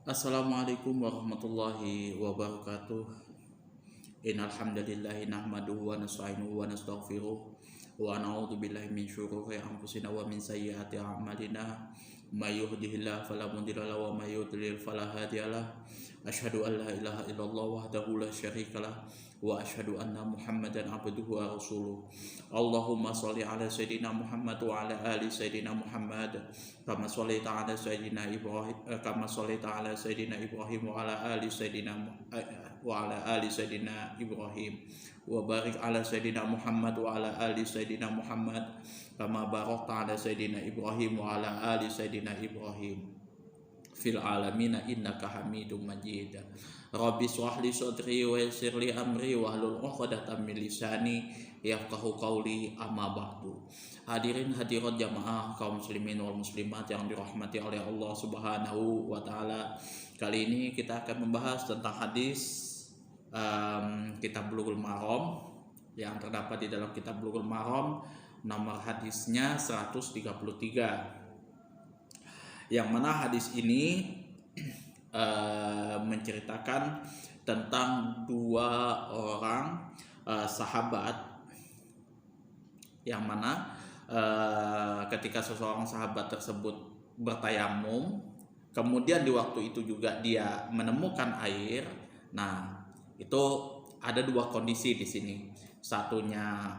Assalamualaikum warahmatullahi wabarakatuh. Innal hamdalillahi nahmaduhu wa nasta'inuhu wa nastaghfiruh wa na'udzu billahi min syururi anfusina wa min sayyiati a'malina. May yahdihillahu fala mudilla lahu wa may yudlil fala hadiyalah. Asyhadu an la ilaha illallah wahdahu la syarikalah wa asyhadu anna Muhammadan abduhu wa rasuluh. Allahumma shalli ala sayidina Muhammad wa ala ali sayidina Muhammad kama shallaita ala sayidina Ibrahim wa ala ali sayidina Ibrahim wa barik ala sayidina Muhammad wa ala ali sayidina Muhammad kama barakta ala sayidina Ibrahim wa ala ali sayidina Ibrahim fil alamina innaka hamidum majid. Rabbi shrah li sadri wa yassir li amri wahlul 'uqdatam min lisani yafqahu qawli, amma ba'du. Hadirin hadirat jamaah kaum muslimin wal muslimat yang dirahmati oleh Allah Subhanahu wa taala. Kali ini kita akan membahas tentang hadis kitab Bulughul Maram yang terdapat di dalam kitab Bulughul Maram, nomor hadisnya 133. Yang mana hadis ini menceritakan tentang dua orang sahabat, yang mana ketika seseorang sahabat tersebut bertayamum, kemudian di waktu itu juga dia menemukan air. Nah, itu ada dua kondisi di sini. Satunya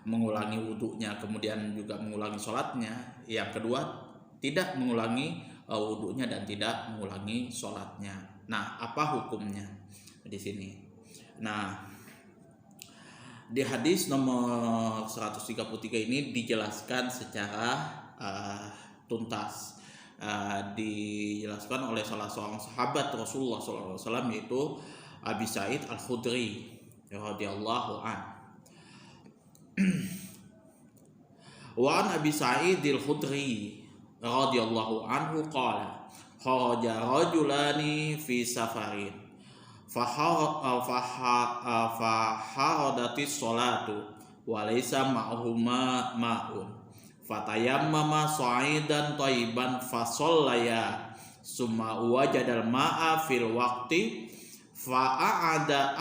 mengulangi wudhunya, kemudian juga mengulangi sholatnya. Yang kedua, tidak mengulangi wudhunya dan tidak mengulangi sholatnya. Nah, apa hukumnya di sini? Nah, di hadis nomor 133 ini dijelaskan secara tuntas. Dijelaskan oleh salah seorang sahabat Rasulullah SAW, yaitu Abi Sa'id Al-Khudri radhiyallahu anhu. Wa an Abi Sa'id Al-Khudri radhiyallahu anhu qala kharaja rajulani fi safarin fahadatis sholatu wa laysa ma'huma ma'un fatayammama sa'idan thayyiban fasallaya summa wajadal ma'a fil waqti fa'ada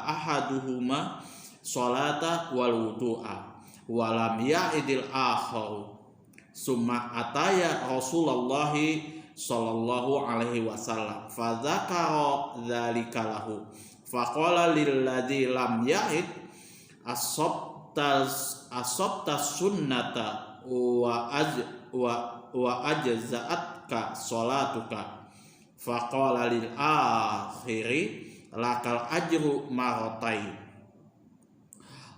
ahaduhuma sholata wal wudu'a walam ya'idil akharu summa ataya Rasulullah sallallahu alaihi wasallam fadzakara dzalika lahu faqala lil ladzi lam ya'id asabta sunnata wa ajza'atka sholatuka faqala lil akhiri lakal ajru maratain.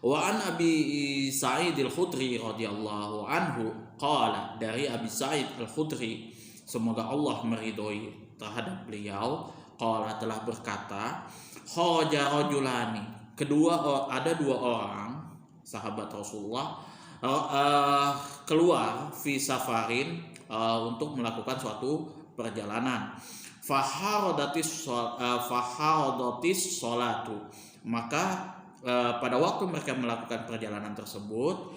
Wa an Abi Sa'id Al-Khudri radhiyallahu anhu qala, dari Abi Sa'id Al-Khudri, semoga Allah meridhoi terhadap beliau, qala telah berkata, kharaja rajulani, ada dua orang sahabat Rasulullah keluar fi safarin untuk melakukan suatu perjalanan. Fahadatis sholatu, maka pada waktu mereka melakukan perjalanan tersebut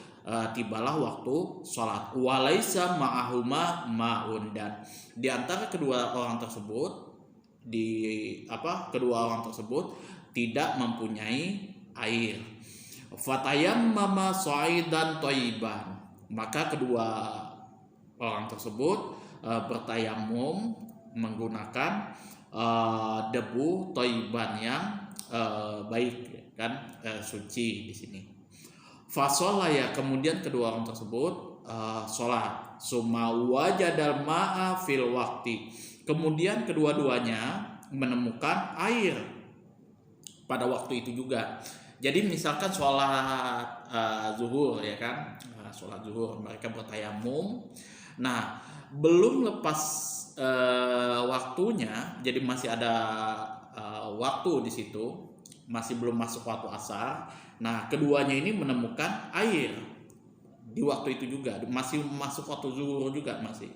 tibalah waktu sholat. Walaisa ma'ahuma ma'un, dan di antara kedua orang tersebut tidak mempunyai air. Fatayammama sa'idan thayyiban, maka kedua orang tersebut bertayamum menggunakan debu thayyiban yang baik, kan, suci di sini. Fasolaya, kemudian kedua orang tersebut sholat. Summa wajadal ma'a fil waqti, kemudian kedua-duanya menemukan air pada waktu itu juga. Jadi misalkan sholat zuhur, ya kan, sholat zuhur mereka bertayamum. Nah, belum lepas waktunya, jadi masih ada waktu di situ, masih belum masuk waktu asar. Nah, keduanya ini menemukan air di waktu itu juga, masih masuk waktu zuhur juga masih.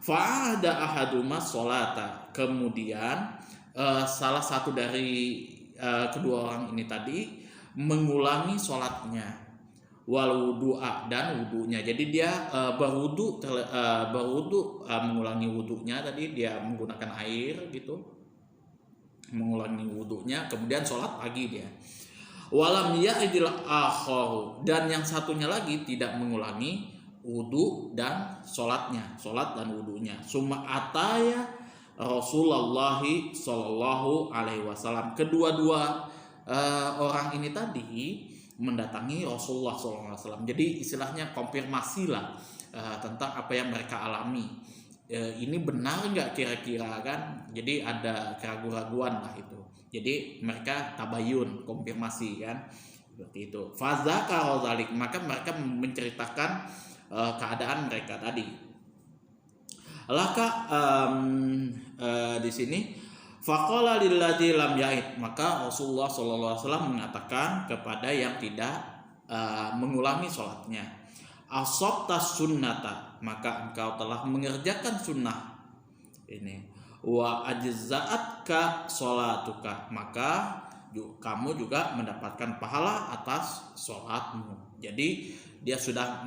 Fa'ada ahaduma sholata, kemudian salah satu dari kedua orang ini tadi mengulangi sholatnya. wal wudu'a, dan wudunya. Jadi dia berwudu mengulangi wudunya, tadi dia menggunakan air gitu, mengulangi wudunya, kemudian sholat pagi dia. Walam ya'idil akharu, dan yang satunya lagi tidak mengulangi wudu dan sholatnya, sholat dan wudunya. Summa ataya Rasulullah sallallahu alaihi wasallam, kedua-dua orang ini tadi mendatangi Rasulullah sallallahu alaihi wasallam. Jadi istilahnya konfirmasi lah tentang apa yang mereka alami. Ini benar nggak kira-kira kan? Jadi ada keraguan-raguan lah itu. Jadi mereka tabayun, konfirmasi kan, seperti itu. Fazaka rozalik, maka mereka menceritakan keadaan mereka tadi. Laka di sini faqala lilladzi lam ya'id, maka Rasulullah sallallahu alaihi wasallam mengatakan kepada yang tidak mengulangi sholatnya, asabta sunnata, maka engkau telah mengerjakan sunnah ini, wa ajza'atka sholatuka, maka kamu juga mendapatkan pahala atas sholatmu. Jadi dia sudah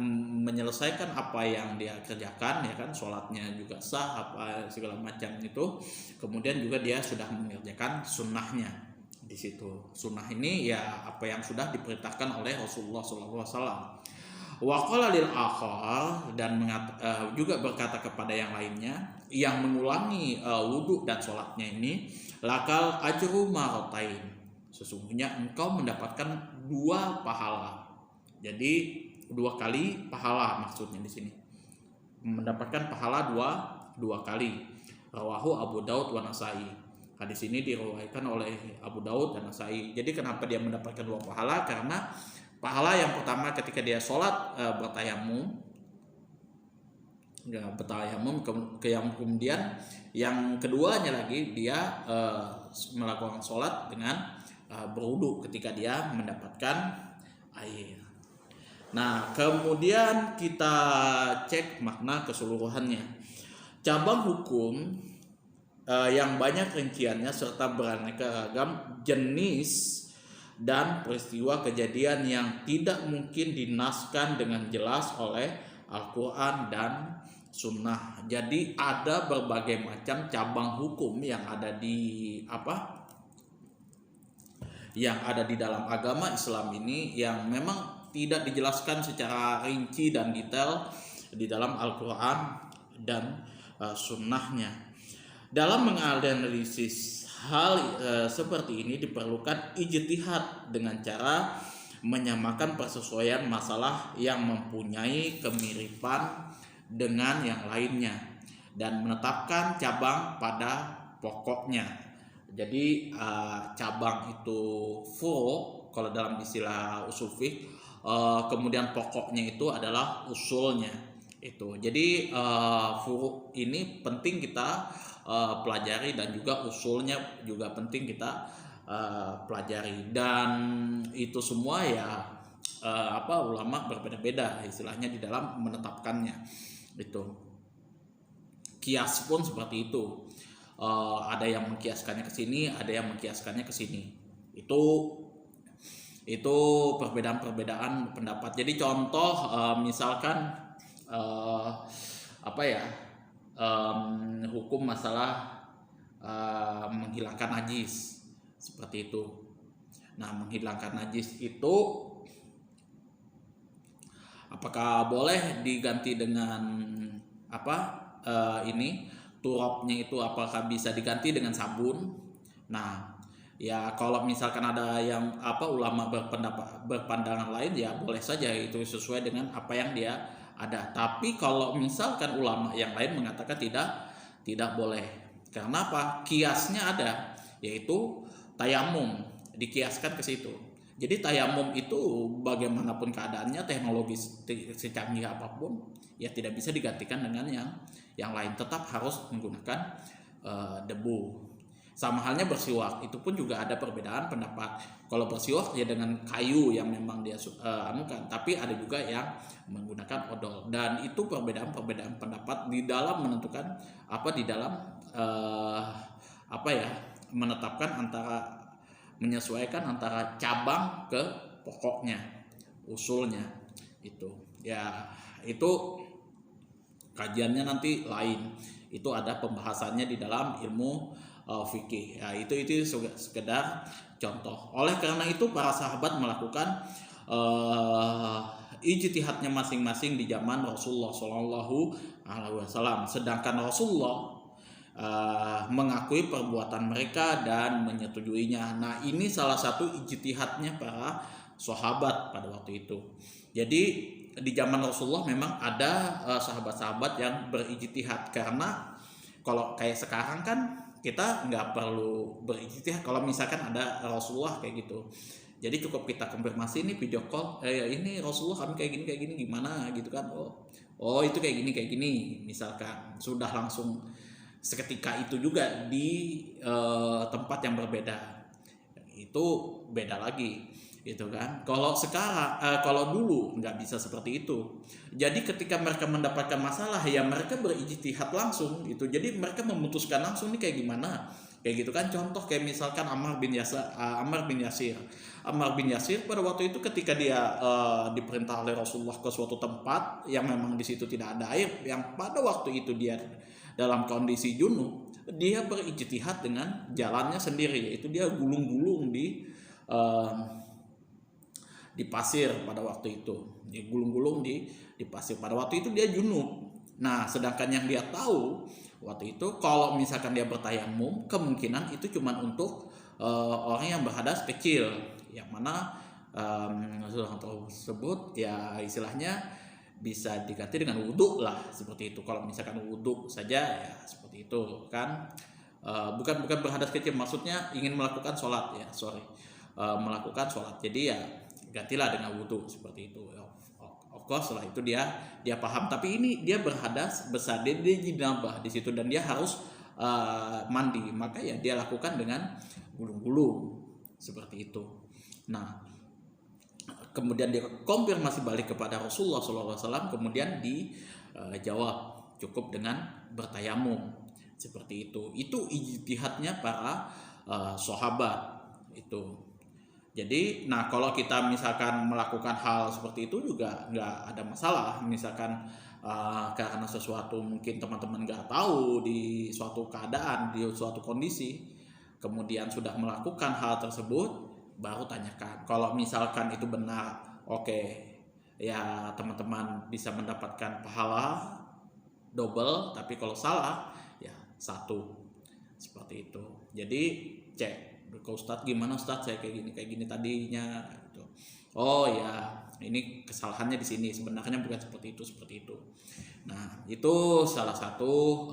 menyelesaikan apa yang dia kerjakan, ya kan, sholatnya juga sah, apa segala macam itu. Kemudian juga dia sudah mengerjakan sunnahnya di situ. Sunnah ini ya apa yang sudah diperintahkan oleh Rasulullah SAW. Wa qala lil akhar, dan juga berkata kepada yang lainnya yang mengulangi wudu dan sholatnya ini, lakal ajru marratain, sesungguhnya engkau mendapatkan 2 pahala. Jadi 2 kali pahala maksudnya di sini, mendapatkan pahala dua kali. Rawahu Abu Daud wa Nasai. Hadis ini diriwayatkan oleh Abu Daud dan Nasai. Jadi kenapa dia mendapatkan 2 pahala? Karena pahala yang pertama ketika dia sholat bertayamum, kemudian yang keduanya lagi dia melakukan sholat dengan berwudu ketika dia mendapatkan air. Nah, kemudian kita cek makna keseluruhannya. Cabang hukum yang banyak rinciannya serta beraneka ragam jenis dan peristiwa kejadian yang tidak mungkin dinaskan dengan jelas oleh Al-Quran dan Sunnah. Jadi ada berbagai macam cabang hukum yang ada di dalam agama Islam ini yang memang tidak dijelaskan secara rinci dan detail di dalam Al-Quran dan Sunnahnya. Dalam menganalisis hal seperti ini diperlukan ijtihad dengan cara menyamakan persesuaian masalah yang mempunyai kemiripan dengan yang lainnya dan menetapkan cabang pada pokoknya. Jadi cabang itu furu kalau dalam istilah usul fiqh, kemudian pokoknya itu adalah usulnya itu. Jadi furu ini penting kita pelajari dan juga usulnya juga penting kita pelajari, dan itu semua ya ulama berbeda-beda istilahnya di dalam menetapkannya itu. Kias pun seperti itu, ada yang mengkiaskannya ke sini, ada yang mengkiaskannya ke sini. Itu perbedaan pendapat. Jadi contoh misalkan hukum masalah menghilangkan najis seperti itu. Nah, menghilangkan najis itu apakah boleh diganti dengan turapnya itu apakah bisa diganti dengan sabun? Nah, ya kalau misalkan ada yang ulama berpandangan lain, ya boleh saja itu sesuai dengan apa yang dia ada. Tapi kalau misalkan ulama yang lain mengatakan tidak boleh. Karena apa? Kiasnya ada, yaitu tayamum, dikiaskan ke situ. Jadi tayamum itu bagaimanapun keadaannya, teknologis secanggih apapun, ya tidak bisa digantikan dengan yang lain, tetap harus menggunakan debu. Sama halnya bersiwak, itu pun juga ada perbedaan pendapat. Kalau bersiwak ya dengan kayu yang memang dia tapi ada juga yang menggunakan odol, dan itu perbedaan pendapat di dalam menentukan menetapkan menyesuaikan antara cabang ke pokoknya, usulnya Itu ya, itu kajiannya nanti lain, itu ada pembahasannya di dalam ilmu fikih ya. Itu sekedar contoh. Oleh karena itu para sahabat melakukan ijtihadnya masing-masing di zaman Rasulullah Shallallahu Alaihi Wasallam, sedangkan Rasulullah mengakui perbuatan mereka dan menyetujuinya. Nah, ini salah satu ijtihadnya para sahabat pada waktu itu. Jadi di zaman Rasulullah memang ada sahabat-sahabat yang berijtihad, karena kalau kayak sekarang kan kita nggak perlu berijtihad kalau misalkan ada Rasulullah kayak gitu. Jadi cukup kita konfirmasi nih video call, ini Rasulullah kami kayak gini gimana gitu kan. Oh itu kayak gini misalkan, sudah langsung seketika itu juga di tempat yang berbeda. Itu beda lagi gitu kan. Kalau sekarang kalau dulu nggak bisa seperti itu. Jadi ketika mereka mendapatkan masalah ya mereka berijtihad langsung gitu. Jadi mereka memutuskan langsung nih kayak gimana, kayak gitu kan. Contoh kayak misalkan Ammar bin Yasir pada waktu itu ketika dia diperintah oleh Rasulullah ke suatu tempat yang memang di situ tidak ada air, yang pada waktu itu dia dalam kondisi junub, dia berijtihad dengan jalannya sendiri, yaitu dia gulung-gulung di pasir pada waktu itu. Dia gulung-gulung di pasir pada waktu itu, dia junub. Nah, sedangkan yang dia tahu waktu itu kalau misalkan dia bertayamum, kemungkinan itu cuma untuk orang yang berhadas kecil, yang mana tersebut ya istilahnya bisa diganti dengan wudhu lah, seperti itu. Kalau misalkan wudhu saja ya seperti itu kan, bukan berhadas kecil, maksudnya ingin melakukan sholat ya, melakukan sholat, jadi ya gantilah dengan wudhu seperti itu. Of course lah itu dia paham, tapi ini dia berhadas besar, dia jinabah di situ dan dia harus mandi, maka ya dia lakukan dengan gulung-gulung seperti itu. Nah, kemudian dia konfirmasi balik kepada Rasulullah SAW, kemudian dijawab cukup dengan bertayamum seperti itu. Itu ijtihadnya para sahabat itu. Jadi, nah kalau kita misalkan melakukan hal seperti itu juga nggak ada masalah. Misalkan karena sesuatu mungkin teman-teman nggak tahu di suatu keadaan, di suatu kondisi, kemudian sudah melakukan hal tersebut, baru tanyakan. Kalau misalkan itu benar, oke, ya teman-teman bisa mendapatkan pahala double. Tapi kalau salah, ya satu, seperti itu. Jadi cek ke Ustadz, gimana Ustadz, saya kayak gini tadinya gitu. Oh ya, ini kesalahannya di sini, sebenarnya bukan seperti itu. Nah, itu salah satu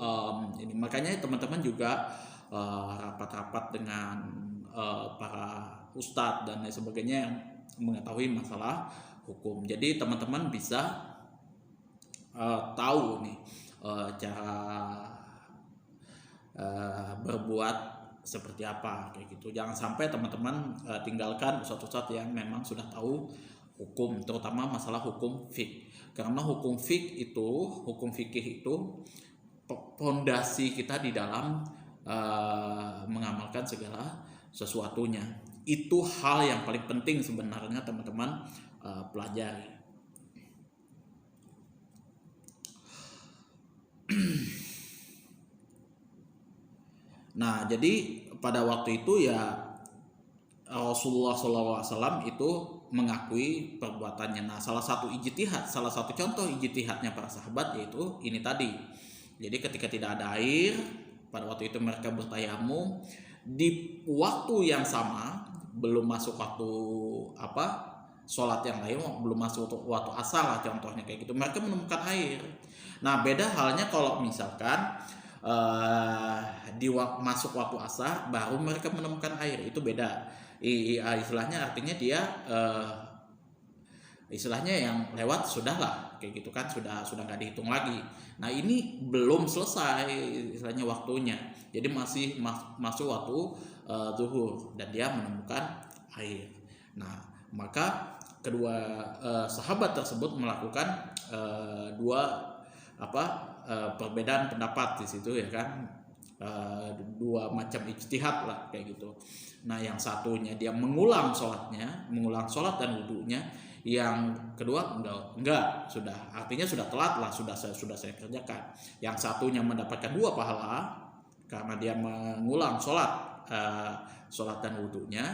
ini, makanya teman-teman juga rapat-rapat dengan para ustadz dan lain sebagainya yang mengetahui masalah hukum. Jadi teman-teman bisa tahu nih cara berbuat seperti apa kayak gitu. Jangan sampai teman-teman tinggalkan ustadz yang memang sudah tahu hukum, terutama masalah hukum fiqh. Karena hukum fikih itu pondasi kita di dalam mengamalkan segala sesuatunya. Itu hal yang paling penting sebenarnya teman-teman pelajari. Nah, jadi pada waktu itu ya Rasulullah SAW itu mengakui perbuatannya. Nah, salah satu contoh ijtihadnya para sahabat yaitu ini tadi. Jadi ketika tidak ada air, pada waktu itu mereka bertayamum di waktu yang sama, belum masuk waktu sholat yang lain, belum masuk waktu asar lah contohnya kayak gitu, mereka menemukan air. Nah, beda halnya kalau misalkan masuk waktu asar baru mereka menemukan air, itu beda. Istilahnya artinya dia istilahnya yang lewat sudahlah kayak gitu kan, sudah nggak dihitung lagi. Nah, ini belum selesai istilahnya waktunya, jadi masih masuk waktu zuhur dan dia menemukan air. Nah, maka kedua sahabat tersebut melakukan dua perbedaan pendapat di situ ya kan. dua macam ijtihad lah kayak gitu. Nah, yang satunya dia mengulang sholat dan wudunya, yang kedua enggak, sudah artinya sudah telat lah, sudah saya kerjakan. Yang satunya mendapatkan 2 pahala karena dia mengulang sholat dan wudunya,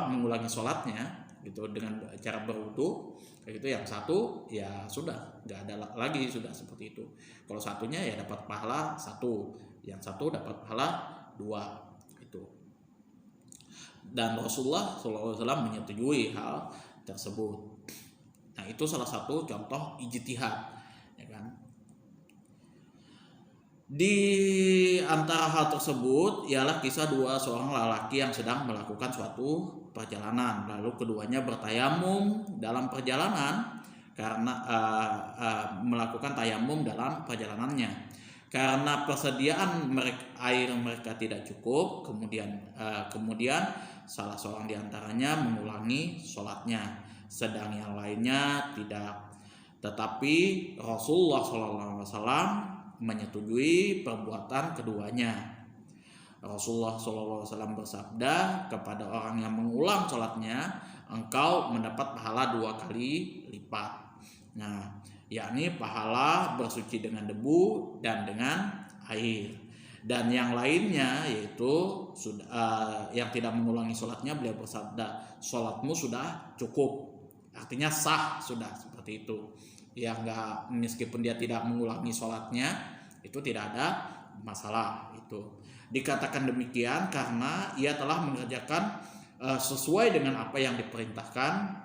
mengulangi sholatnya gitu dengan cara berwudu kayak gitu. Yang satu ya sudah nggak ada lagi, sudah seperti itu. Kalau satunya ya dapat pahala 1, yang satu dapat pahala 2 itu. Dan Rasulullah SAW menyetujui hal tersebut. Nah, itu salah satu contoh ijtihad, ya kan. Di antara hal tersebut ialah kisah 2 seorang lelaki yang sedang melakukan suatu perjalanan, lalu keduanya bertayamum dalam perjalanan karena melakukan tayamum dalam perjalanannya. Karena persediaan air mereka tidak cukup, kemudian salah seorang diantaranya mengulangi sholatnya, sedang yang lainnya tidak. Tetapi Rasulullah SAW menyetujui perbuatan keduanya. Rasulullah SAW bersabda, kepada orang yang mengulang sholatnya, engkau mendapat pahala 2 kali lipat. Nah, yakni pahala bersuci dengan debu dan dengan air. Dan yang lainnya yaitu yang tidak mengulangi sholatnya, beliau bersabda, sholatmu sudah cukup, artinya sah sudah, seperti itu. Ya enggak, meskipun dia tidak mengulangi sholatnya itu tidak ada masalah itu. Dikatakan demikian karena ia telah mengerjakan sesuai dengan apa yang diperintahkan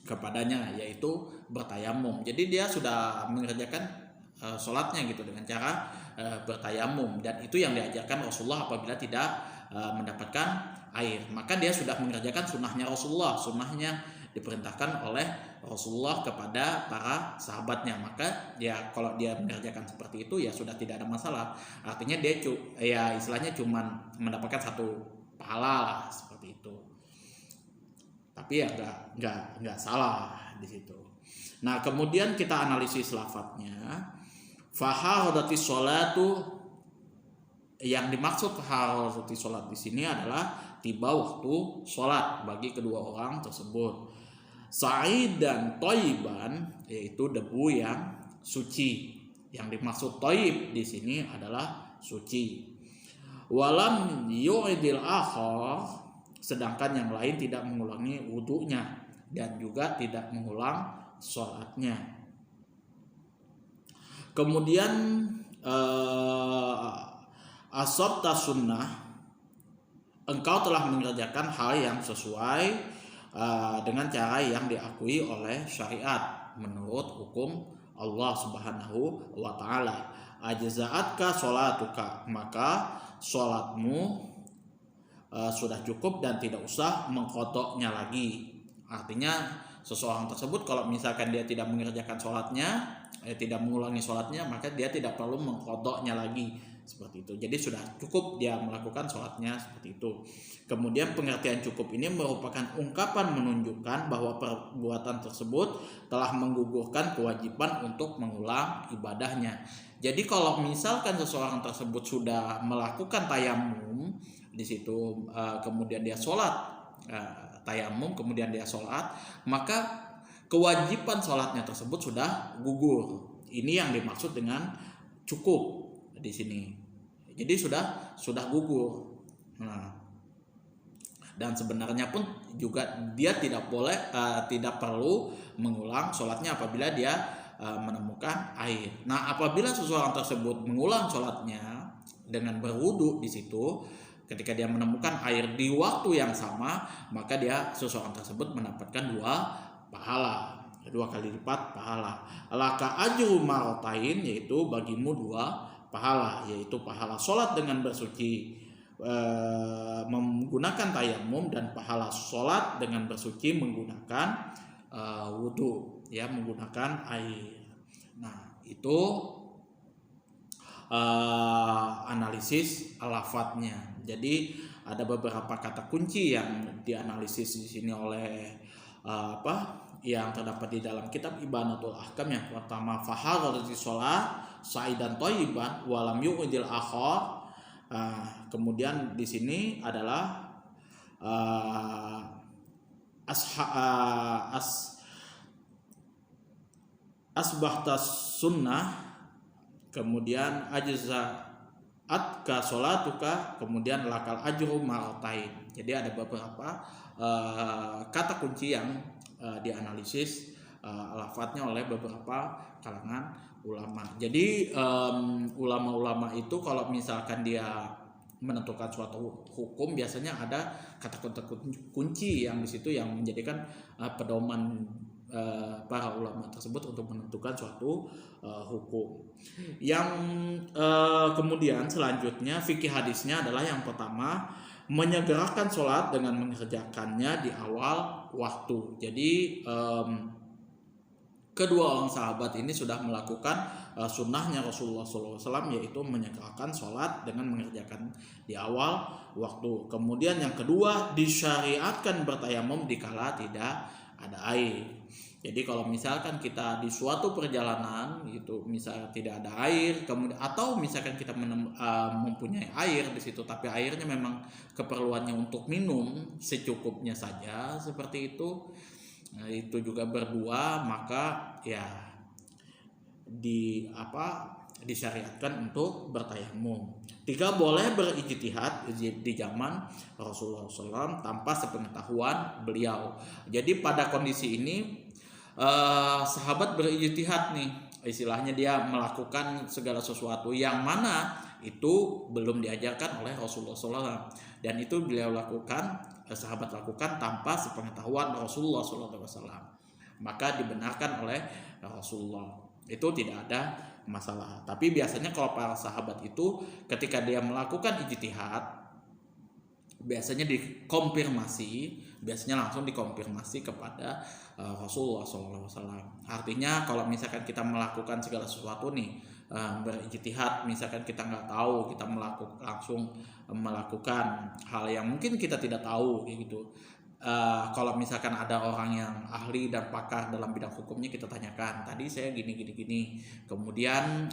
kepadanya, yaitu bertayamum. Jadi dia sudah mengerjakan sholatnya gitu dengan cara bertayamum, dan itu yang diajarkan Rasulullah apabila tidak mendapatkan air. Maka dia sudah mengerjakan sunnahnya Rasulullah, sunnahnya diperintahkan oleh Rasulullah kepada para sahabatnya. Maka ya kalau dia mengerjakan seperti itu ya sudah tidak ada masalah. Artinya dia ya istilahnya cuma mendapatkan 1 pahala lah, seperti itu. Tapi ya nggak salah di situ. Nah, kemudian kita analisis lafadznya. Faharadati sholatu, yang dimaksud faharadati sholat di sini adalah tiba waktu sholat bagi kedua orang tersebut. Sa'idan thayyiban, yaitu debu yang suci. Yang dimaksud thayyib di sini adalah suci. Walam yu'idil akhar, sedangkan yang lain tidak mengulangi wudunya dan juga tidak mengulang sholatnya. Kemudian asabta sunnah, engkau telah mengerjakan hal yang sesuai dengan cara yang diakui oleh syariat menurut hukum Allah Subhanahu wa taala. Ajza'atka sholatuka, maka sholatmu sudah cukup dan tidak usah mengqadha'nya lagi. Artinya seseorang tersebut kalau misalkan dia tidak mengerjakan sholatnya, tidak mengulangi sholatnya, maka dia tidak perlu mengqadha'nya lagi, seperti itu. Jadi sudah cukup dia melakukan sholatnya, seperti itu. Kemudian pengertian cukup ini merupakan ungkapan menunjukkan bahwa perbuatan tersebut telah menggugurkan kewajiban untuk mengulang ibadahnya. Jadi kalau misalkan seseorang tersebut sudah melakukan tayamum di situ, kemudian dia sholat tayamum, kemudian dia sholat, maka kewajiban sholatnya tersebut sudah gugur. Ini yang dimaksud dengan cukup di sini. Jadi sudah gugur. Nah, dan sebenarnya pun juga dia tidak perlu mengulang sholatnya apabila dia menemukan air. Nah, apabila seseorang tersebut mengulang sholatnya dengan berwudu di situ, ketika dia menemukan air di waktu yang sama, maka seseorang tersebut mendapatkan 2 pahala, 2 kali lipat pahala. Laka ajru marratain, yaitu bagimu 2 pahala, yaitu pahala sholat dengan bersuci menggunakan tayamum, dan pahala sholat dengan bersuci menggunakan wudu, ya, menggunakan air. Nah, itu analisis lafadznya. Jadi ada beberapa kata kunci yang dianalisis di sini oleh yang terdapat di dalam kitab Ibanatul Ahkam. Yang pertama, faharadati sholat sa'idan thayyiban walam yu'idil akhar, Kemudian di sini adalah asbahtas sunnah, kemudian atka sholatuka, kemudian lakal ajru martain. Jadi ada beberapa kata kunci yang dianalisis lafadznya oleh beberapa kalangan ulama. Jadi ulama-ulama itu kalau misalkan dia menentukan suatu hukum, biasanya ada kata-kata kunci yang di situ yang menjadikan pedoman para ulama tersebut untuk menentukan suatu hukum. Yang kemudian selanjutnya fikih hadisnya adalah yang pertama, menyegerakan sholat dengan mengerjakannya di awal waktu. Jadi kedua orang sahabat ini sudah melakukan sunnahnya Rasulullah SAW, yaitu menyegerakan sholat dengan mengerjakan di awal waktu. Kemudian yang kedua, disyariatkan bertayamum dikala tidak ada air. Jadi kalau misalkan kita di suatu perjalanan gitu, misalnya tidak ada air, kemudian atau misalkan kita mempunyai air di situ, tapi airnya memang keperluannya untuk minum secukupnya saja seperti itu, nah, itu juga berdua, maka ya disyariatkan untuk bertayamum. 3, boleh berijtihad di zaman Rasulullah SAW tanpa sepengetahuan beliau. Jadi pada kondisi ini sahabat berijtihad nih, istilahnya dia melakukan segala sesuatu yang mana itu belum diajarkan oleh Rasulullah SAW, dan itu beliau lakukan, sahabat lakukan tanpa sepengetahuan Rasulullah SAW, maka dibenarkan oleh Rasulullah, itu tidak ada masalah. Tapi biasanya kalau para sahabat itu ketika dia melakukan ijtihad, biasanya langsung dikonfirmasi kepada Rasulullah SAW. Artinya kalau misalkan kita melakukan segala sesuatu nih, berijtihad, misalkan kita nggak tahu, kita langsung melakukan hal yang mungkin kita tidak tahu gitu. Kalau misalkan ada orang yang ahli dan pakar dalam bidang hukumnya, kita tanyakan, tadi saya gini, kemudian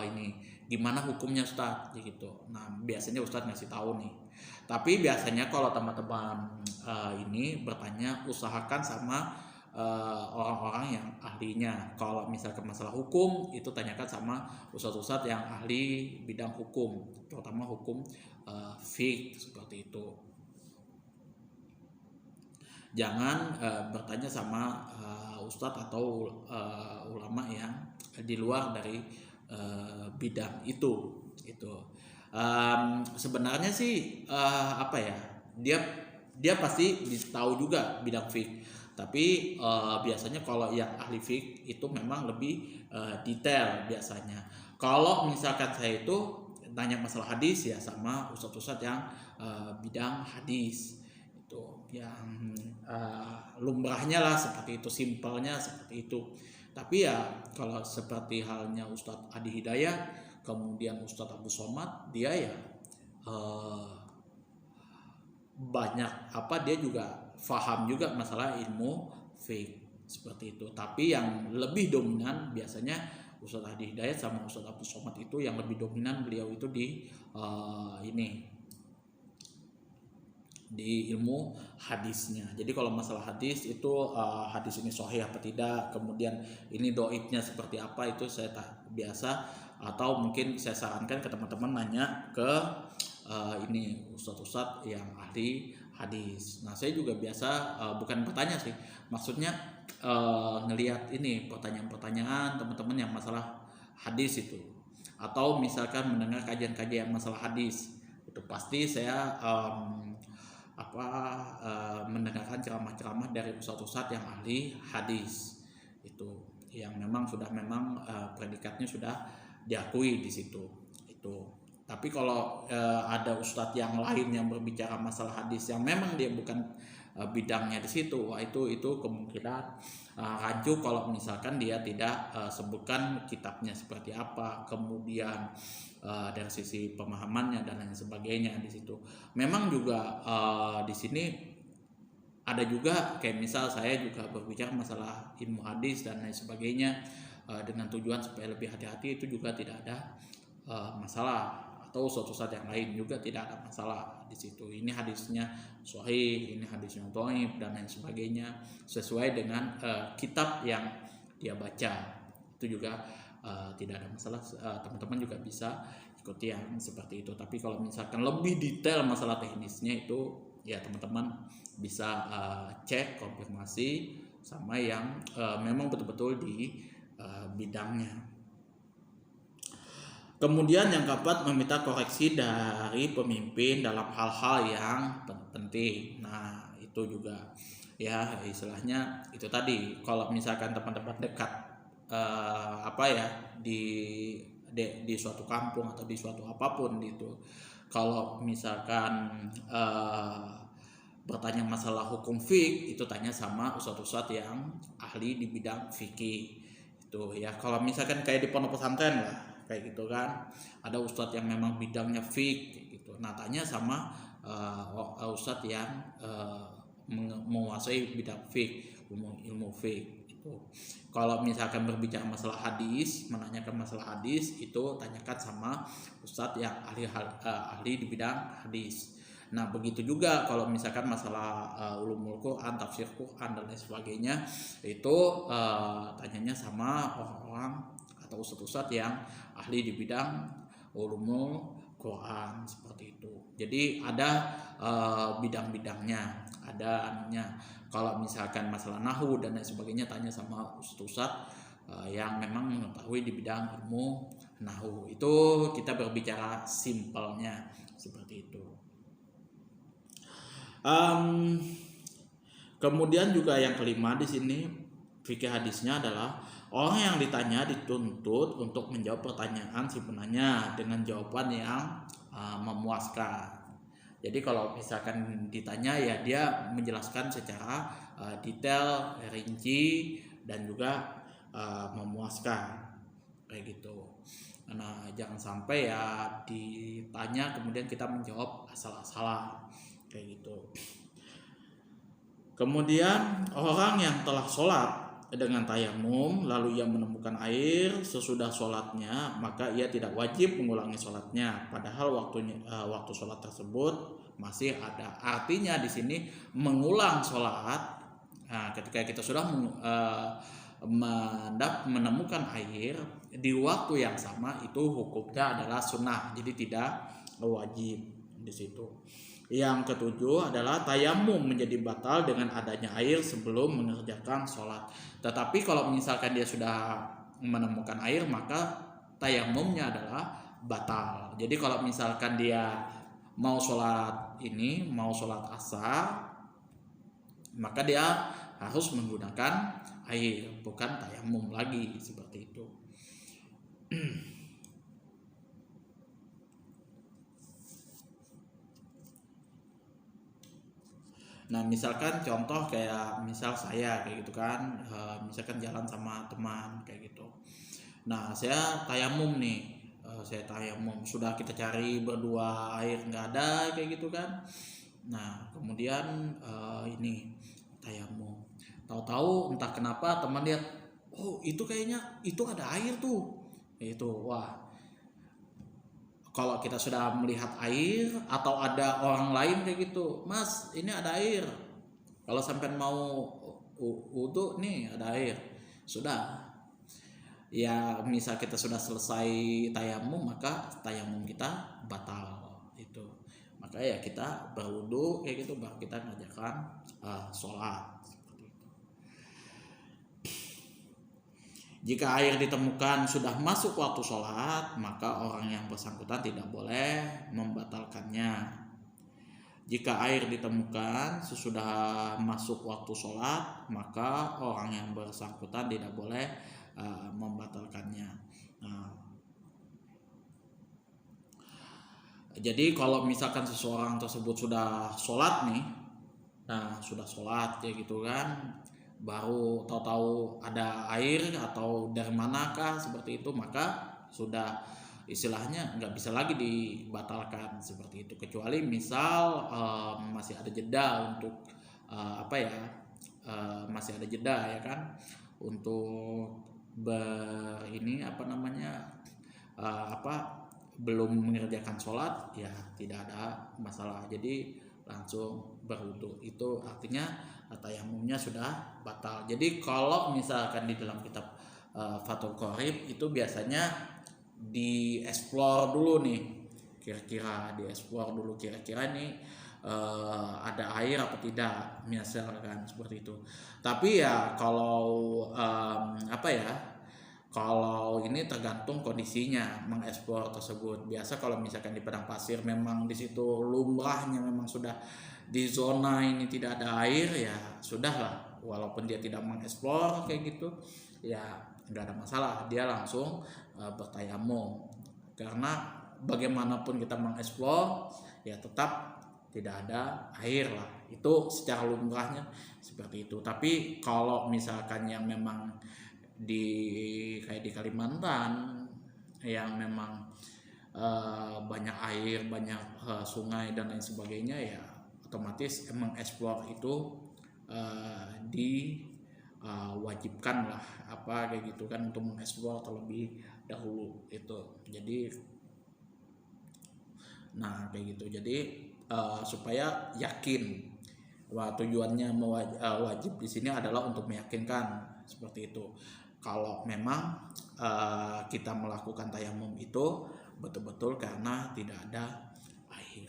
ini gimana hukumnya Ustadz gitu. Nah biasanya Ustadz ngasih tahu nih. Tapi biasanya kalau teman-teman ini bertanya, usahakan sama orang-orang yang ahlinya. Kalau misalkan masalah hukum, itu tanyakan sama ustadz-ustadz yang ahli bidang hukum, terutama hukum fiqh seperti itu. Jangan bertanya sama ustadz atau ulama yang di luar dari bidang itu. Sebenarnya sih dia pasti tahu juga bidang fiqh, tapi biasanya kalau yang ahli fiqh itu memang lebih detail biasanya. Kalau misalkan saya itu tanya masalah hadis, ya sama ustadz-ustadz yang bidang hadis, itu yang lumrahnya lah seperti itu, simpelnya seperti itu. Tapi ya kalau seperti halnya Ustadz Adi Hidayat, kemudian Ustadz Abu Somad, dia ya banyak dia juga faham juga masalah ilmu fiqh seperti itu. Tapi yang lebih dominan biasanya Ustadz Adi Hidayat sama Ustadz Abu Somad, itu yang lebih dominan beliau itu di ilmu hadisnya. Jadi kalau masalah hadis itu hadis ini sahih apa tidak, kemudian ini doibnya seperti apa, itu saya tak biasa, atau mungkin saya sarankan ke teman-teman nanya ke ini ustadz-ustadz yang ahli hadis. Nah saya juga biasa bukan bertanya sih, maksudnya ngelihat ini pertanyaan-pertanyaan teman-teman yang masalah hadis itu, atau misalkan mendengar kajian-kajian masalah hadis, itu pasti saya mendengarkan ceramah-ceramah dari ustadz-ustadz yang ahli hadis, itu yang memang predikatnya sudah diakui di situ itu. Tapi kalau ada ustadz yang lain yang berbicara masalah hadis yang memang dia bukan bidangnya di situ, itu kemungkinan rancu kalau misalkan dia tidak sebutkan kitabnya seperti apa, kemudian dari sisi pemahamannya dan lain sebagainya di situ. Memang juga di sini ada juga kayak misal saya juga berbicara masalah ilmu hadis dan lain sebagainya dengan tujuan supaya lebih hati-hati, itu juga tidak ada masalah. atau ustadz yang lain juga tidak ada masalah di situ. Ini hadisnya sahih, ini hadisnya dhaif dan lain sebagainya, sesuai dengan kitab yang dia baca. Itu juga tidak ada masalah, teman-teman juga bisa ikuti yang seperti itu. Tapi kalau misalkan lebih detail masalah teknisnya itu ya teman-teman bisa cek konfirmasi sama yang memang betul-betul di bidangnya. Kemudian yang keempat, meminta koreksi dari pemimpin dalam hal-hal yang penting. Nah, itu juga ya istilahnya itu tadi, kalau misalkan teman-teman dekat di suatu kampung atau di suatu apapun gitu, kalau misalkan bertanya masalah hukum fik, itu tanya sama ustadz-ustadz yang ahli di bidang fikih itu ya. Kalau misalkan kayak di pondok pesantren lah kayak gitu kan, ada ustadz yang memang bidangnya fik gitu, nah tanya sama ustadz yang menguasai bidang fik, ilmu fik itu. Kalau misalkan berbicara masalah hadis, menanyakan masalah hadis, itu tanyakan sama ustadz yang ahli di bidang hadis. Nah begitu juga kalau misalkan masalah ulumul Quran, tafsir Quran dan lain sebagainya, itu tanyanya sama orang-orang atau ustadz yang ahli di bidang ulumul Quran seperti itu. Jadi ada bidang-bidangnya, ada anunya. Kalau misalkan masalah nahwu dan lain sebagainya, tanya sama ustadz yang memang mengetahui di bidang ilmu nahwu. Itu kita berbicara simpelnya seperti itu. Kemudian juga yang kelima di sini fikih hadisnya adalah orang yang ditanya dituntut untuk menjawab pertanyaan si penanya dengan jawaban yang memuaskan. Jadi kalau misalkan ditanya ya dia menjelaskan secara detail, rinci dan juga memuaskan kayak gitu. Nah jangan sampai ya ditanya kemudian kita menjawab asal-asalan kayak gitu. Kemudian orang yang telah sholat dengan tayamum lalu ia menemukan air sesudah sholatnya, maka ia tidak wajib mengulangi sholatnya, padahal waktu sholat tersebut masih ada. Artinya di sini mengulang sholat, nah, ketika kita sudah menemukan air di waktu yang sama, itu hukumnya adalah sunnah, jadi tidak wajib di situ. Yang ketujuh adalah tayamum menjadi batal dengan adanya air sebelum mengerjakan sholat. Tetapi kalau misalkan dia sudah menemukan air, maka tayamumnya adalah batal. Jadi kalau misalkan dia mau sholat asar, maka dia harus menggunakan air, bukan tayamum lagi seperti itu. Nah misalkan contoh kayak misal saya kayak gitu kan, misalkan jalan sama teman kayak gitu. Nah saya tayamum nih, sudah kita cari berdua air nggak ada kayak gitu kan. Nah kemudian ini tayamum, tahu-tahu entah kenapa teman lihat, oh itu kayaknya itu ada air tuh, itu wah. Kalau kita sudah melihat air atau ada orang lain kayak gitu, mas ini ada air, kalau sampai mau wudu nih ada air, sudah ya misal kita sudah selesai tayamum, maka tayamum kita batal itu, maka ya kita berwudu kayak gitu baru kita mengerjakan sholat. Jika air ditemukan sudah masuk waktu sholat, maka orang yang bersangkutan tidak boleh membatalkannya. Jika air ditemukan sesudah masuk waktu sholat, maka orang yang bersangkutan tidak boleh membatalkannya. Nah, jadi kalau misalkan seseorang tersebut sudah sholat nih, nah sudah sholat kayak gitu kan, baru tahu-tahu ada air atau dari manakah seperti itu, maka sudah istilahnya nggak bisa lagi dibatalkan seperti itu, kecuali misal masih ada jeda untuk masih ada jeda ya kan untuk belum mengerjakan sholat ya tidak ada masalah, jadi langsung berwudu. Itu artinya tayamumnya sudah batal. Jadi kalau misalkan di dalam kitab Fathul Qorib itu biasanya dieksplor dulu nih, kira-kira dieksplor dulu kira-kira nih ada air apa tidak, misalkan seperti itu. Tapi ya kalau kalau ini tergantung kondisinya mengeksplor tersebut. Biasa kalau misalkan di padang pasir memang di situ lumrahnya memang sudah di zona ini tidak ada air, ya sudahlah, walaupun dia tidak mengeksplor kayak gitu ya nggak ada masalah, dia langsung bertayamum. Karena bagaimanapun kita mengeksplor ya tetap tidak ada air lah, itu secara lumrahnya seperti itu. Tapi kalau misalkan yang memang kayak di Kalimantan yang memang banyak air, banyak sungai dan lain sebagainya, ya otomatis emang eksplor itu diwajibkan lah kayak gitu kan, untuk mengeksplor terlebih dahulu itu. Jadi kayak gitu. Jadi supaya yakin, tujuannya wajib di sini adalah untuk meyakinkan seperti itu. Kalau memang kita melakukan tayamum itu betul-betul karena tidak ada air.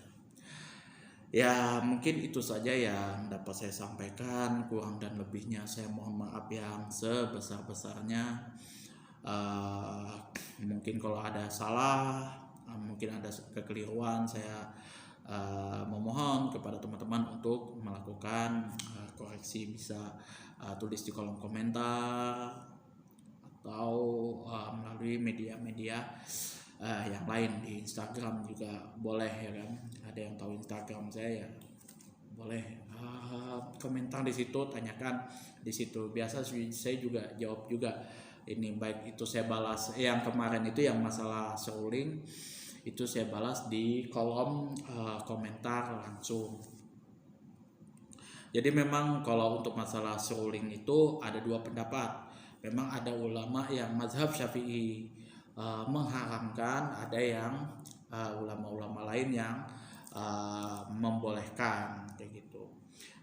Ya mungkin itu saja yang dapat saya sampaikan. Kurang dan lebihnya saya mohon maaf yang sebesar-besarnya. Mungkin kalau ada salah, mungkin ada kekeliruan, saya memohon kepada teman-teman untuk melakukan koreksi. Bisa tulis di kolom komentar atau melalui media-media yang lain, di Instagram juga boleh ya kan. Ada yang tahu Instagram saya ya boleh komentar di situ, tanyakan di situ. Biasa saya juga jawab juga ini, baik itu saya balas yang kemarin itu yang masalah seruling itu saya balas di kolom komentar langsung. Jadi memang kalau untuk masalah seruling itu ada dua pendapat. Memang ada ulama yang mazhab Syafi'i mengharamkan, ada yang ulama-ulama lain yang membolehkan kayak gitu.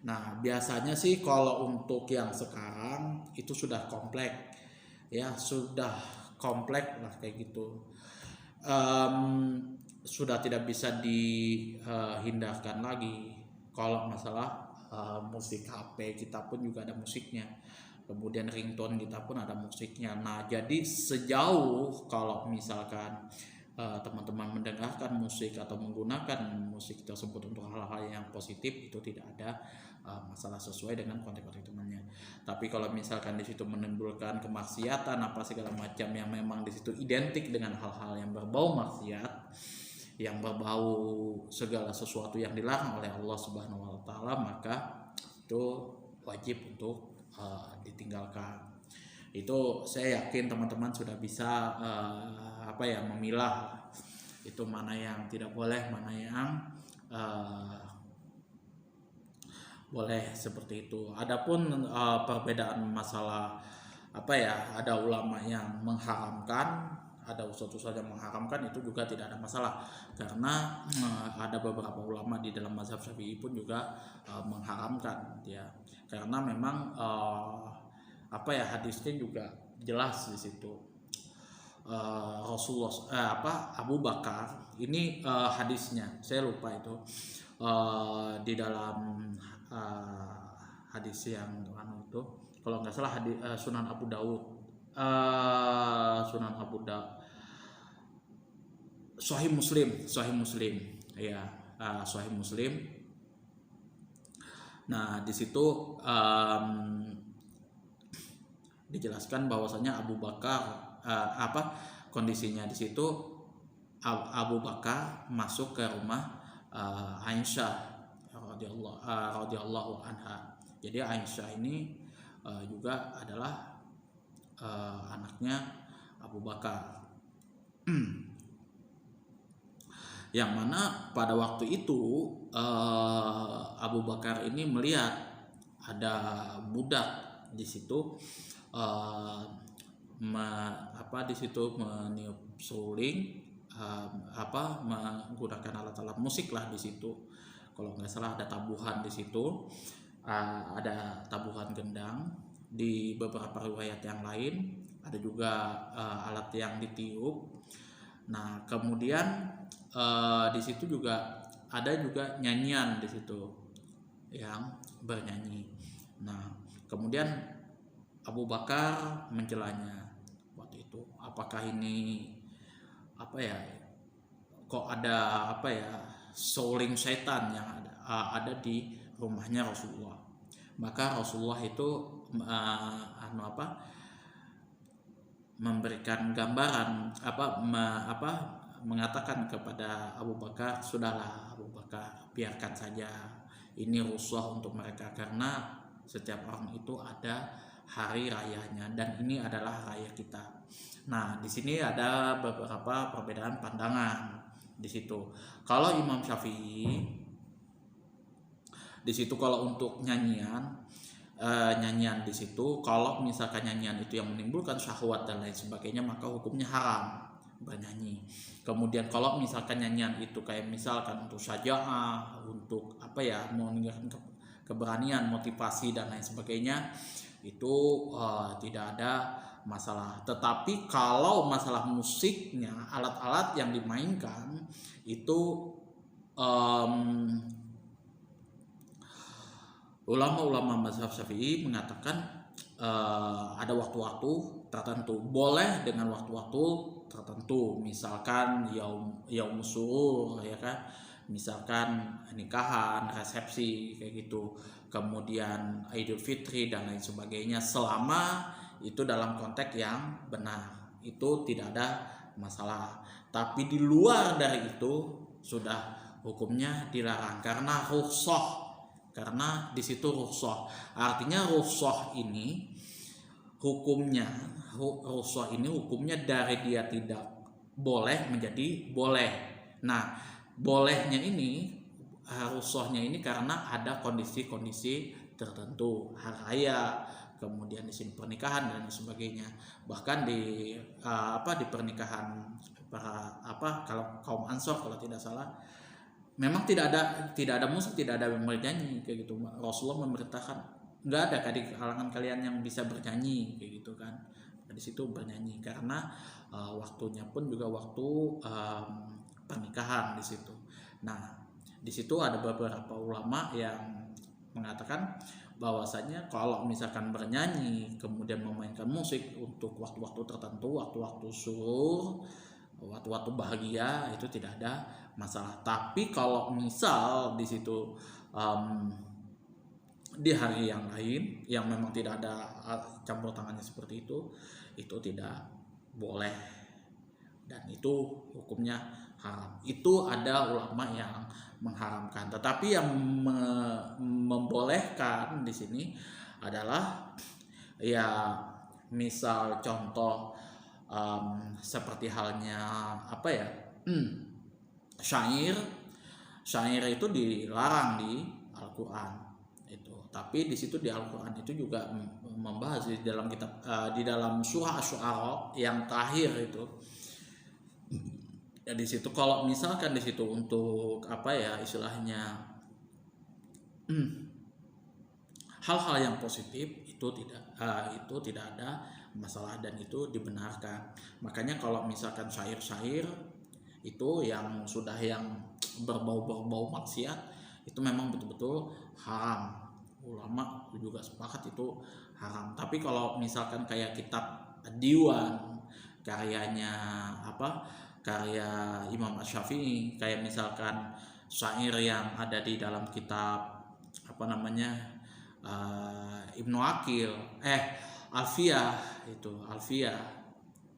Nah biasanya sih kalau untuk yang sekarang itu sudah komplek ya, sudah komplek lah kayak gitu. Sudah tidak bisa dihindarkan lagi. Kalau masalah musik HP kita pun juga ada musiknya, kemudian ringtone kita pun ada musiknya. Nah jadi sejauh kalau misalkan teman-teman mendengarkan musik atau menggunakan musik tersebut untuk hal-hal yang positif, itu tidak ada masalah sesuai dengan konteks temannya. Tapi kalau misalkan di situ menimbulkan kemaksiatan apa segala macam yang memang di situ identik dengan hal-hal yang berbau maksiat, yang berbau segala sesuatu yang dilarang oleh Allah Subhanahu wa taala, maka itu wajib untuk ditinggalkan. Itu saya yakin teman-teman sudah bisa memilah itu mana yang tidak boleh, mana yang boleh, seperti itu. Adapun perbedaan masalah ada ulama yang mengharamkan, ada ustadz yang mengharamkan, itu juga tidak ada masalah, karena ada beberapa ulama di dalam mazhab Syafi'i pun juga mengharamkan ya, karena memang hadisnya juga jelas di situ. Rasulullah Abu Bakar ini hadisnya saya lupa itu di dalam hadis yang itu kalau nggak salah Sunan Abu Daud, Sahih Muslim ya, Sahih Muslim. Nah di situ dijelaskan bahwasanya Abu Bakar kondisinya di situ. Abu Bakar masuk ke rumah Aisyah radhiyallahu anha. Jadi Aisyah ini juga adalah anaknya Abu Bakar. Yang mana pada waktu itu Abu Bakar ini melihat ada budak di situ di situ meniup seruling menggunakan alat-alat musik lah di situ. Kalau nggak salah ada tabuhan di situ, ada tabuhan gendang. Di beberapa riwayat yang lain ada juga alat yang ditiup. Nah kemudian di situ juga ada juga nyanyian di situ yang bernyanyi. Nah kemudian Abu Bakar mencelanya waktu itu, apakah ini kok ada souling setan yang ada di rumahnya Rasulullah. Maka Rasulullah itu memberikan gambaran mengatakan kepada Abu Bakar, sudahlah Abu Bakar, biarkan saja ini rusuh untuk mereka, karena setiap orang itu ada hari rayanya dan ini adalah raya kita. Nah, di sini ada beberapa perbedaan pandangan di situ. Kalau Imam Syafi'i di situ, kalau untuk nyanyian di situ, kalau misalkan nyanyian itu yang menimbulkan syahwat dan lain sebagainya, maka hukumnya haram bernyanyi. Kemudian kalau misalkan nyanyian itu kayak misalkan untuk syaja'ah, untuk menunjukkan keberanian, motivasi dan lain sebagainya, itu tidak ada masalah. Tetapi kalau masalah musiknya, alat-alat yang dimainkan itu ulama-ulama mazhab Syafi'i mengatakan ada waktu-waktu tertentu, boleh dengan waktu-waktu tertentu, misalkan yaum surur, ya kan, misalkan nikahan, resepsi kayak gitu, kemudian Idul Fitri dan lain sebagainya, selama itu dalam konteks yang benar, itu tidak ada masalah. Tapi di luar dari itu sudah hukumnya dilarang karena rukhsah. Karena di situ rukhsah. Artinya rukhsah ini hukumnya dari dia tidak boleh menjadi boleh. Nah, bolehnya ini, rukhsahnya ini karena ada kondisi-kondisi tertentu, hari raya, kemudian di sini pernikahan dan sebagainya. Bahkan di pernikahan kalau kaum Ansor kalau tidak salah, memang tidak ada musik, tidak ada yang bernyanyi kayak gitu. Rasulullah memerintahkan, nggak ada di kalangan kalian yang bisa bernyanyi kayak gitu kan. Di situ bernyanyi karena waktunya pun juga waktu pernikahan di situ. Nah, di situ ada beberapa ulama yang mengatakan bahwasanya kalau misalkan bernyanyi kemudian memainkan musik untuk waktu-waktu tertentu, waktu-waktu surur, waktu-waktu bahagia, itu tidak ada masalah. Tapi kalau misal di situ di hari yang lain yang memang tidak ada campur tangannya seperti itu tidak boleh dan itu hukumnya haram. Itu ada ulama yang mengharamkan, tetapi yang membolehkan di sini adalah ya misal contoh seperti halnya syair itu dilarang di Al-Qur'an itu. Tapi di situ di Al-Qur'an itu juga membahas di dalam kitab di dalam surah Asy-Syu'ara yang terakhir itu. Ya di situ kalau misalkan di situ untuk istilahnya hal-hal yang positif itu tidak ada masalah dan itu dibenarkan. Makanya kalau misalkan syair-syair itu yang sudah yang berbau maksiat, itu memang betul-betul haram. Ulama juga sepakat itu haram. Tapi kalau misalkan kayak kitab Diwan karyanya karya Imam Asy-Syafi'i, kayak misalkan syair yang ada di dalam kitab Ibnu Aqil Alfiyah.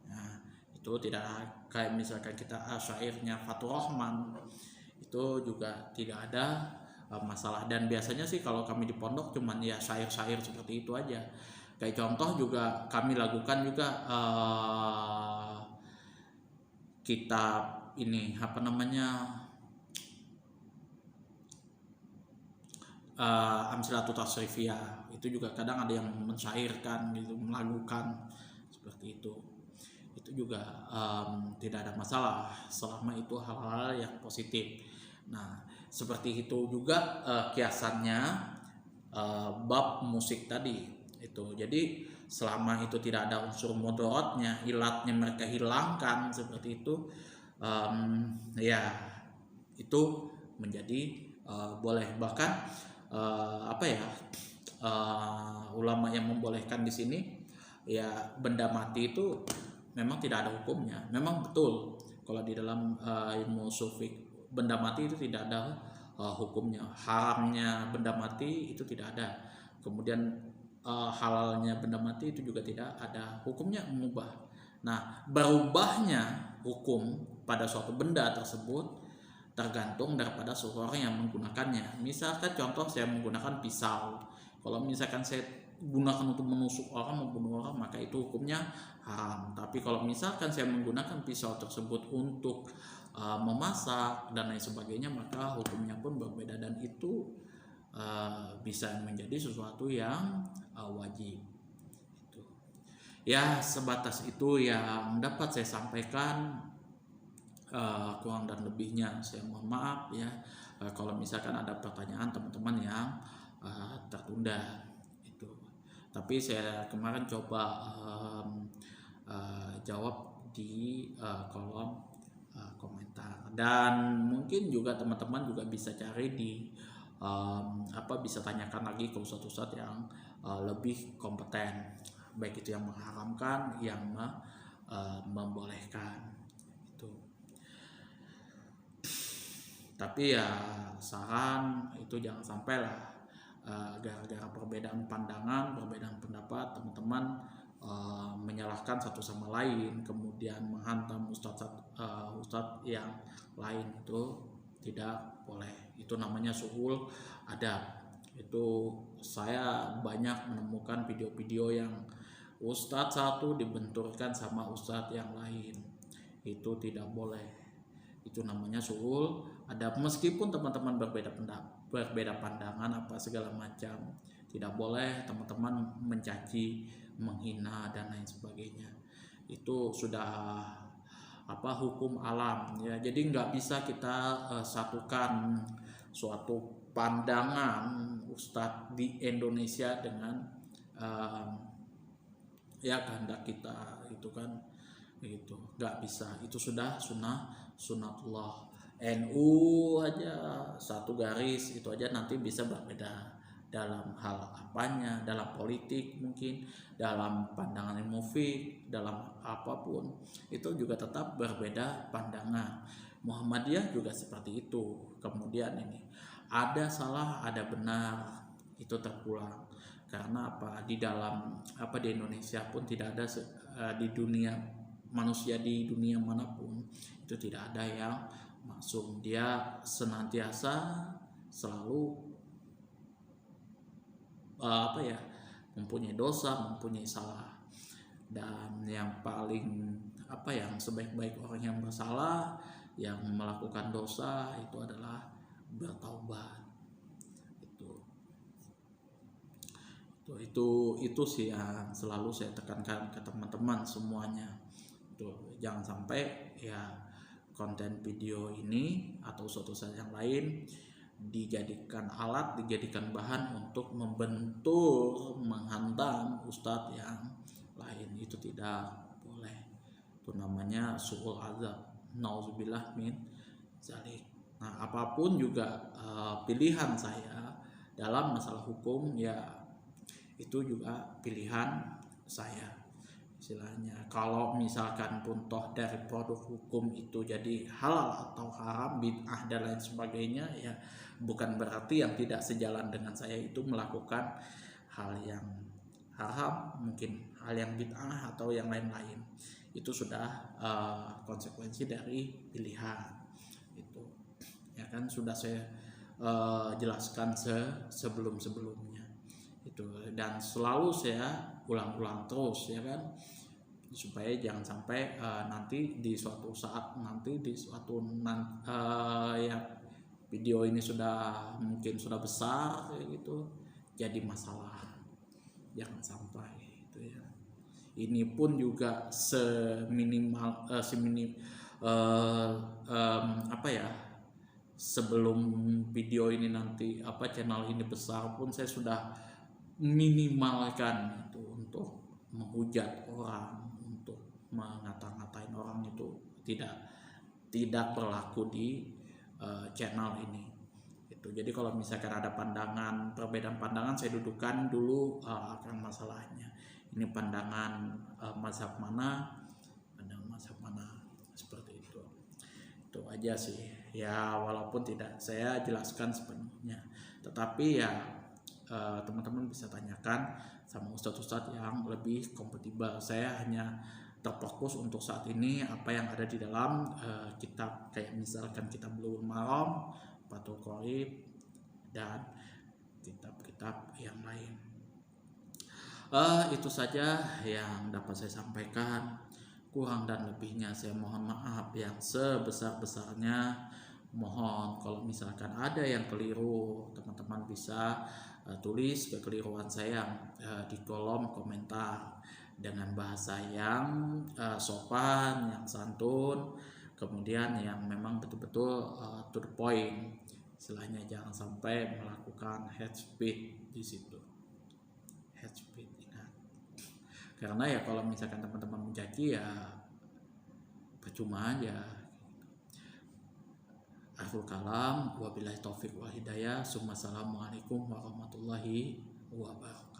Nah, itu tidak kayak misalkan kita syairnya Fathur Rahman, itu juga tidak ada masalah. Dan biasanya sih kalau kami di pondok cuman ya syair-syair seperti itu aja. Kayak contoh juga kami lakukan juga kitab ini Amsilatut Tasrifiyah, itu juga kadang ada yang mensyairkan gitu, melakukan seperti itu itu juga tidak ada masalah selama itu hal-hal yang positif. Nah, seperti itu juga kiasannya bab musik tadi itu. Jadi selama itu tidak ada unsur mudaratnya, ilatnya mereka hilangkan seperti itu, ya itu menjadi boleh. Bahkan ulama yang membolehkan di sini ya benda mati itu memang tidak ada hukumnya. Memang betul kalau di dalam ilmu sufik benda mati itu tidak ada hukumnya. Haramnya benda mati itu tidak ada. Kemudian halalnya benda mati itu juga tidak ada, hukumnya mubah. Nah, berubahnya hukum pada suatu benda tersebut tergantung daripada seseorang yang menggunakannya. Misalkan contoh saya menggunakan pisau, kalau misalkan saya gunakan untuk menusuk orang, membunuh orang, maka itu hukumnya haram. Tapi kalau misalkan saya menggunakan pisau tersebut untuk memasak dan lain sebagainya, maka hukumnya pun berbeda, dan itu bisa menjadi sesuatu yang wajib. Itu. Ya, sebatas itu yang dapat saya sampaikan. Kurang dan lebihnya saya mohon maaf ya. Kalau misalkan ada pertanyaan teman-teman yang tertunda itu, tapi saya kemarin coba jawab di kolom komentar, dan mungkin juga teman-teman juga bisa cari di bisa tanyakan lagi ke ustadz-ustadz yang lebih kompeten, baik itu yang mengharamkan, yang membolehkan itu. Tapi ya saran itu jangan sampai lah gara-gara perbedaan pandangan, perbedaan pendapat, teman-teman menyalahkan satu sama lain, kemudian menghantam ustadz yang lain. Itu tidak boleh. Itu namanya suhul adab. Itu saya banyak menemukan video-video yang ustadz satu dibenturkan sama ustadz yang lain. Itu tidak boleh. Itu namanya suhul adab. Meskipun teman-teman berbeda pandangan apa segala macam, tidak boleh teman-teman mencaci, menghina dan lain sebagainya. Itu sudah hukum alam ya. Jadi nggak bisa kita satukan suatu pandangan ustadz di Indonesia dengan kehendak kita, itu kan itu nggak bisa. Itu sudah sunatullah. NU aja satu garis, itu aja nanti bisa berbeda dalam hal apanya, dalam politik mungkin, dalam pandangan ilmu fiqh, dalam apapun itu juga tetap berbeda pandangan. Muhammadiyah juga seperti itu. Kemudian ini ada salah, ada benar, itu terpulang. Karena di dalam di Indonesia pun tidak ada di dunia manusia, di dunia manapun itu tidak ada yang maksum. Dia senantiasa selalu mempunyai dosa, mempunyai salah. Dan yang paling yang sebaik-baik orang yang bersalah, yang melakukan dosa, itu adalah bertaubat. Itu sih yang selalu saya tekankan ke teman-teman semuanya. Jangan sampai ya konten video ini atau suatu saat yang lain dijadikan alat, dijadikan bahan untuk membentur, menghantam ustadz yang lain. Itu tidak boleh. Itu namanya su'ul azab. Nauzubillah min zalik. Nah, apapun juga pilihan saya dalam masalah hukum, ya itu juga pilihan saya. Istilahnya kalau misalkan pun toh dari produk hukum itu jadi halal atau haram, bid'ah dan lain sebagainya, ya bukan berarti yang tidak sejalan dengan saya itu melakukan hal yang haram, mungkin hal yang bid'ah atau yang lain-lain. Itu sudah konsekuensi dari pilihan. Itu ya kan sudah saya jelaskan sebelum-sebelumnya itu, dan selalu saya ulang-ulang terus ya kan, supaya jangan sampai nanti di suatu saat video ini mungkin sudah besar kayak gitu, jadi masalah. Jangan sampai itu ya. ini pun juga seminimal apa ya, sebelum video ini nanti channel ini besar pun saya sudah minimalkan itu untuk menghujat orang, untuk mengata-ngatain orang itu tidak berlaku di channel ini. Itu jadi kalau misalkan ada perbedaan pandangan, saya dudukkan dulu akan masalahnya. Ini pandangan mazhab mana, seperti itu. Itu aja sih ya, walaupun tidak saya jelaskan sepenuhnya, tetapi ya teman-teman bisa tanyakan sama ustadz-ustadz yang lebih kompatibel. Saya hanya terfokus untuk saat ini apa yang ada di dalam kitab, kayak misalkan kitab Bulughul Maram, Fathul Qorib, dan kitab-kitab yang lain. Itu saja yang dapat saya sampaikan. Kurang dan lebihnya saya mohon maaf yang sebesar-besarnya. Mohon kalau misalkan ada yang keliru, teman-teman bisa tulis kekeliruan saya di kolom komentar dengan bahasa yang sopan, yang santun, kemudian yang memang betul-betul to the point. Istilahnya jangan sampai melakukan hate speech di situ. Hate speech, ingat. Karena ya kalau misalkan teman-teman mencaci ya percuma aja. Akhirul kalam, wabillahi taufiq wal hidayah. Assalamualaikum warahmatullahi wabarakatuh.